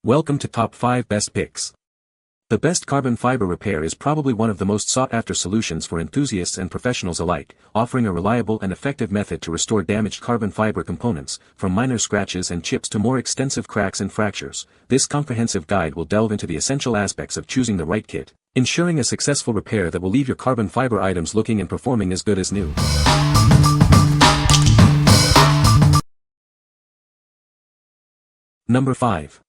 Welcome to Top 5 Best Picks. The best carbon fiber repair is probably one of the most sought-after solutions for enthusiasts and professionals alike, offering a reliable and effective method to restore damaged carbon fiber components, from minor scratches and chips to more extensive cracks and fractures. This comprehensive guide will delve into the essential aspects of choosing the right kit, ensuring a successful repair that will leave your carbon fiber items looking and performing as good as new. Number 5.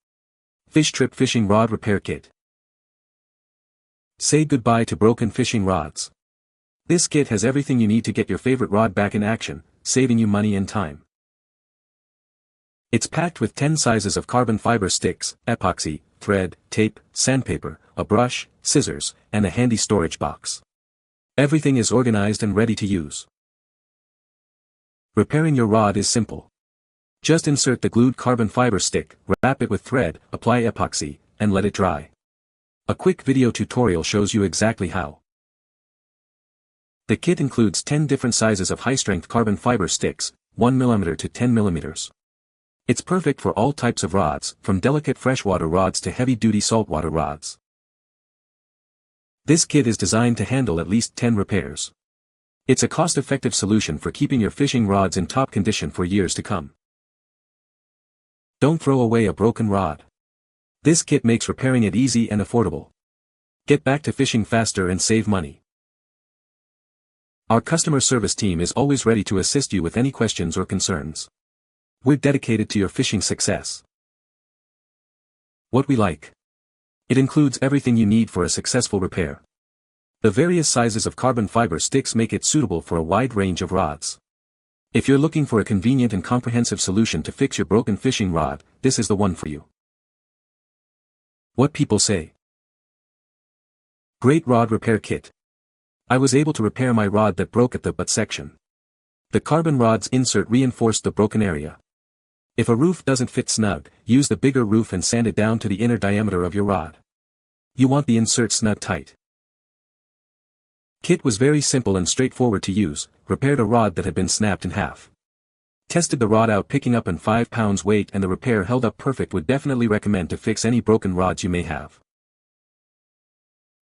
FishTrip Fishing Rod Repair Kit. Say goodbye to broken fishing rods. This kit has everything you need to get your favorite rod back in action, saving you money and time. It's packed with 10 sizes of carbon fiber sticks, epoxy, thread, tape, sandpaper, a brush, scissors, and a handy storage box. Everything is organized and ready to use. Repairing your rod is simple. Just insert the glued carbon fiber stick, wrap it with thread, apply epoxy, and let it dry. A quick video tutorial shows you exactly how. The kit includes 10 different sizes of high-strength carbon fiber sticks, 1 mm to 10 mm. It's perfect for all types of rods, from delicate freshwater rods to heavy-duty saltwater rods. This kit is designed to handle at least 10 repairs. It's a cost-effective solution for keeping your fishing rods in top condition for years to come. Don't throw away a broken rod. This kit makes repairing it easy and affordable. Get back to fishing faster and save money. Our customer service team is always ready to assist you with any questions or concerns. We're dedicated to your fishing success. What we like. It includes everything you need for a successful repair. The various sizes of carbon fiber sticks make it suitable for a wide range of rods. If you're looking for a convenient and comprehensive solution to fix your broken fishing rod, this is the one for you. What people say. Great rod repair kit. I was able to repair my rod that broke at the butt section. The carbon rod's insert reinforced the broken area. If a roof doesn't fit snug, use the bigger roof and sand it down to the inner diameter of your rod. You want the insert snug tight. Kit was very simple and straightforward to use, repaired a rod that had been snapped in half. Tested the rod out picking up in 5 pounds weight and the repair held up perfect. Would definitely recommend to fix any broken rods you may have.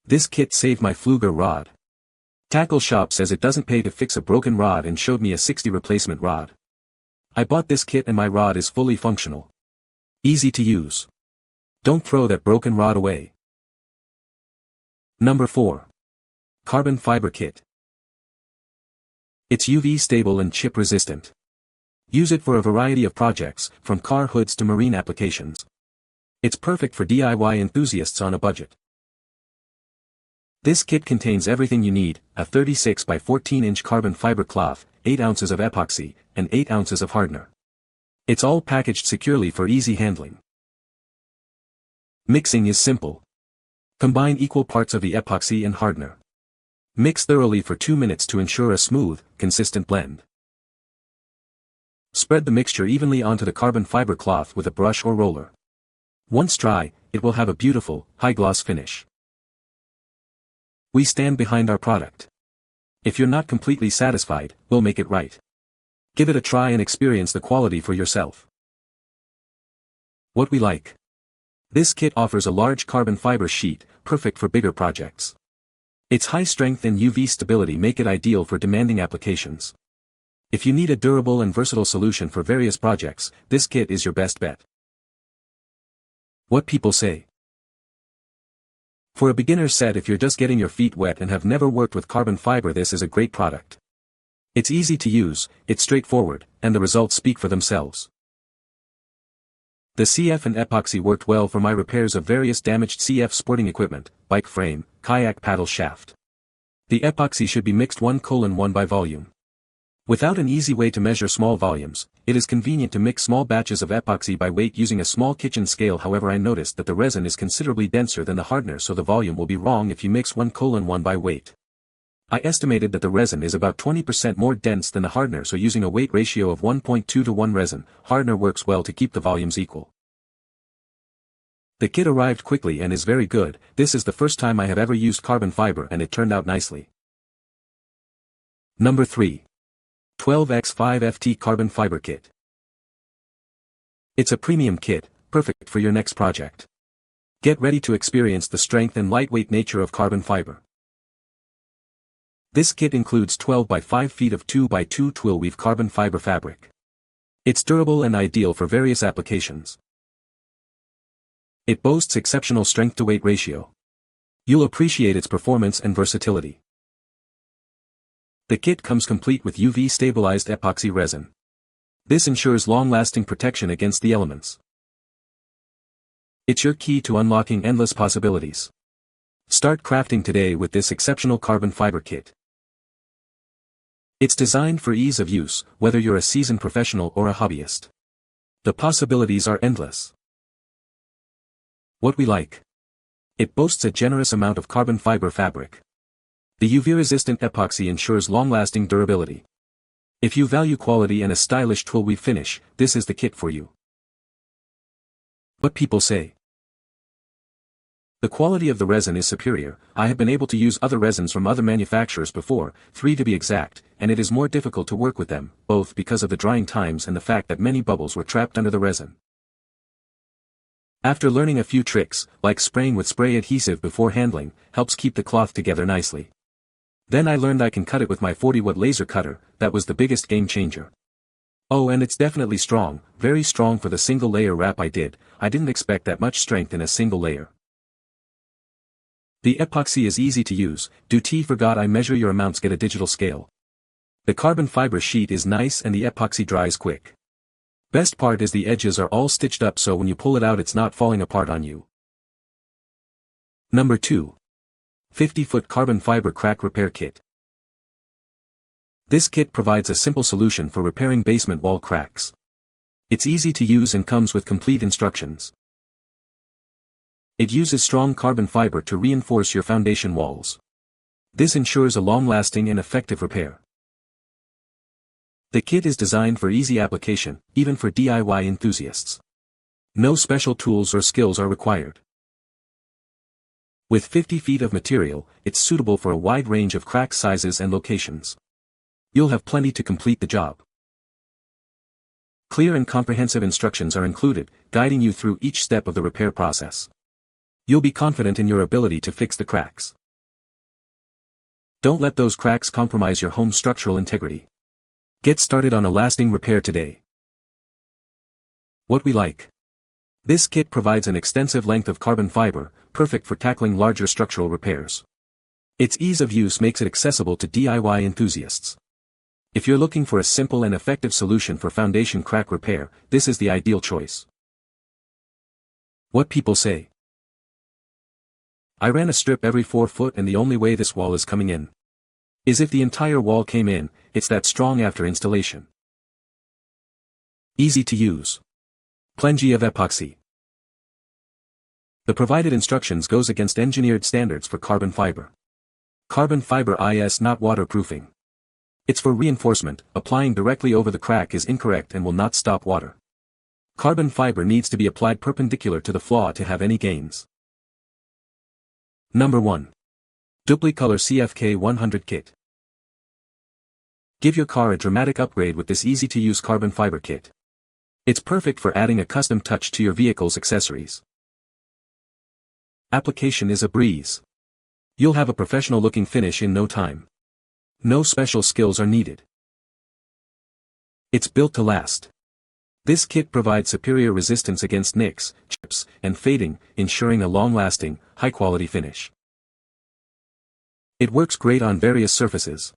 This kit saved my Fluger rod. Tackle Shop says it doesn't pay to fix a broken rod and showed me a 60 replacement rod. I bought this kit and my rod is fully functional. Easy to use. Don't throw that broken rod away. Number 4. Carbon Fiber Kit. It's UV stable and chip resistant. Use it for a variety of projects, from car hoods to marine applications. It's perfect for DIY enthusiasts on a budget. This kit contains everything you need: a 36 by 14 inch carbon fiber cloth, 8 ounces of epoxy, and 8 ounces of hardener. It's all packaged securely for easy handling. Mixing is simple. Combine equal parts of the epoxy and hardener. Mix thoroughly for 2 minutes to ensure a smooth, consistent blend. Spread the mixture evenly onto the carbon fiber cloth with a brush or roller. Once dry, it will have a beautiful, high-gloss finish. We stand behind our product. If you're not completely satisfied, we'll make it right. Give it a try and experience the quality for yourself. What we like. This kit offers a large carbon fiber sheet, perfect for bigger projects. Its high strength and UV stability make it ideal for demanding applications. If you need a durable and versatile solution for various projects, this kit is your best bet. What people say. For a beginner set, if you're just getting your feet wet and have never worked with carbon fiber, this is a great product. It's easy to use, it's straightforward, and the results speak for themselves. The CF and epoxy worked well for my repairs of various damaged CF sporting equipment, bike frame, kayak paddle shaft. The epoxy should be mixed 1:1 by volume. Without an easy way to measure small volumes, it is convenient to mix small batches of epoxy by weight using a small kitchen scale. However, I noticed that the resin is considerably denser than the hardener, so the volume will be wrong if you mix 1:1 by weight. I estimated that the resin is about 20% more dense than the hardener, so using a weight ratio of 1.2 to 1 resin, hardener works well to keep the volumes equal. The kit arrived quickly and is very good. This is the first time I have ever used carbon fiber and it turned out nicely. Number 3. 12x5FT Carbon Fiber Kit. It's a premium kit, perfect for your next project. Get ready to experience the strength and lightweight nature of carbon fiber. This kit includes 12 by 5 feet of 2 by 2 twill weave carbon fiber fabric. It's durable and ideal for various applications. It boasts exceptional strength-to-weight ratio. You'll appreciate its performance and versatility. The kit comes complete with UV-stabilized epoxy resin. This ensures long-lasting protection against the elements. It's your key to unlocking endless possibilities. Start crafting today with this exceptional carbon fiber kit. It's designed for ease of use, whether you're a seasoned professional or a hobbyist. The possibilities are endless. What we like. It boasts a generous amount of carbon fiber fabric. The UV-resistant epoxy ensures long-lasting durability. If you value quality and a stylish twill weave finish, this is the kit for you. What people say. The quality of the resin is superior. I have been able to use other resins from other manufacturers before, 3 to be exact, and it is more difficult to work with them, both because of the drying times and the fact that many bubbles were trapped under the resin. After learning a few tricks, like spraying with spray adhesive before handling, helps keep the cloth together nicely. Then I learned I can cut it with my 40-watt laser cutter. That was the biggest game changer. Oh, and it's definitely strong, very strong for the single layer wrap I did. I didn't expect that much strength in a single layer. The epoxy is easy to use. Dupli-Color I measure your amounts, get a digital scale. The carbon fiber sheet is nice and the epoxy dries quick. Best part is the edges are all stitched up so when you pull it out it's not falling apart on you. Number 2. 50-foot carbon fiber crack repair kit. This kit provides a simple solution for repairing basement wall cracks. It's easy to use and comes with complete instructions. It uses strong carbon fiber to reinforce your foundation walls. This ensures a long-lasting and effective repair. The kit is designed for easy application, even for DIY enthusiasts. No special tools or skills are required. With 50 feet of material, it's suitable for a wide range of crack sizes and locations. You'll have plenty to complete the job. Clear and comprehensive instructions are included, guiding you through each step of the repair process. You'll be confident in your ability to fix the cracks. Don't let those cracks compromise your home's structural integrity. Get started on a lasting repair today. What we like. This kit provides an extensive length of carbon fiber, perfect for tackling larger structural repairs. Its ease of use makes it accessible to DIY enthusiasts. If you're looking for a simple and effective solution for foundation crack repair, this is the ideal choice. What people say. I ran a strip every 4 foot and the only way this wall is coming in is if the entire wall came in. It's that strong after installation. Easy to use. Plenty of epoxy. The provided instructions goes against engineered standards for carbon fiber. Carbon fiber is not waterproofing. It's for reinforcement. Applying directly over the crack is incorrect and will not stop water. Carbon fiber needs to be applied perpendicular to the flaw to have any gains. Number 1. Dupli-Color CFK100 Kit. Give your car a dramatic upgrade with this easy-to-use carbon fiber kit. It's perfect for adding a custom touch to your vehicle's accessories. Application is a breeze. You'll have a professional-looking finish in no time. No special skills are needed. It's built to last. This kit provides superior resistance against nicks, chips, and fading, ensuring a long-lasting, high-quality finish. It works great on various surfaces.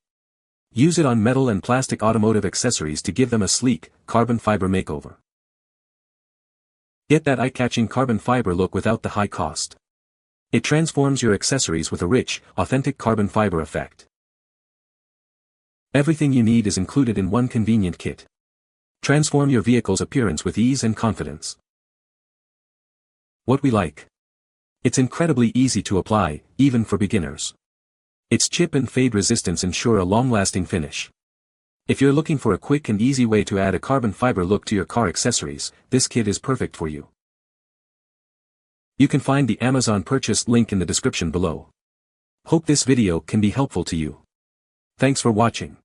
Use it on metal and plastic automotive accessories to give them a sleek, carbon fiber makeover. Get that eye-catching carbon fiber look without the high cost. It transforms your accessories with a rich, authentic carbon fiber effect. Everything you need is included in one convenient kit. Transform your vehicle's appearance with ease and confidence. What we like. It's incredibly easy to apply, even for beginners. Its chip and fade resistance ensure a long-lasting finish. If you're looking for a quick and easy way to add a carbon fiber look to your car accessories, this kit is perfect for you. You can find the Amazon purchase link in the description below. Hope this video can be helpful to you. Thanks for watching.